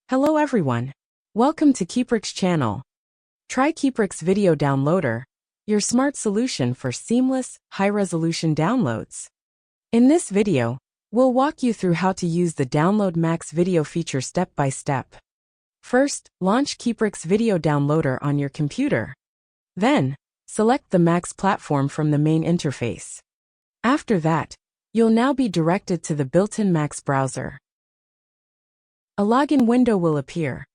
Hello everyone. Welcome to Keeprix channel. Try Keeprix Video Downloader, your smart solution for seamless, high-resolution downloads. In this video, we'll walk you through how to use the Download Max video feature step by step. First, launch Keeprix Video Downloader on your computer. Then, select the Max platform from the main interface. After that, you'll now be directed to the built-in Max browser. A login window will appear.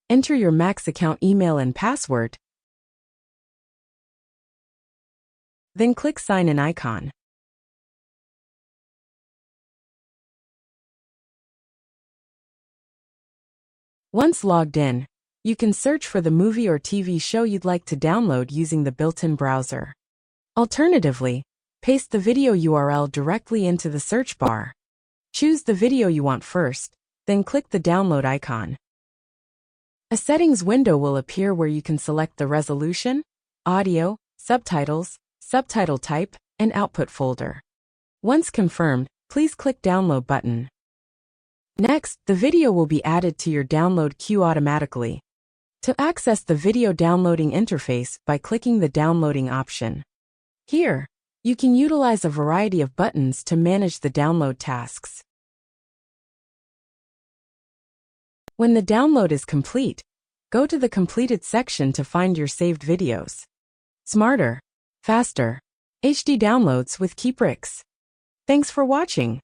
Enter your Max account email and password. Then click Sign In icon. Once logged in, you can search for the movie or TV show you'd like to download using the built-in browser. Alternatively, paste the video URL directly into the search bar. Choose the video you want first, then click the download icon. A settings window will appear where you can select the resolution, audio, subtitles, subtitle type, and output folder. Once confirmed, please click Download button. Next, the video will be added to your download queue automatically. To access the video downloading interface by clicking the downloading option. Here, you can utilize a variety of buttons to manage the download tasks. When the download is complete, go to the Completed section to find your saved videos. Smarter, faster, HD downloads with Keeprix. Thanks for watching.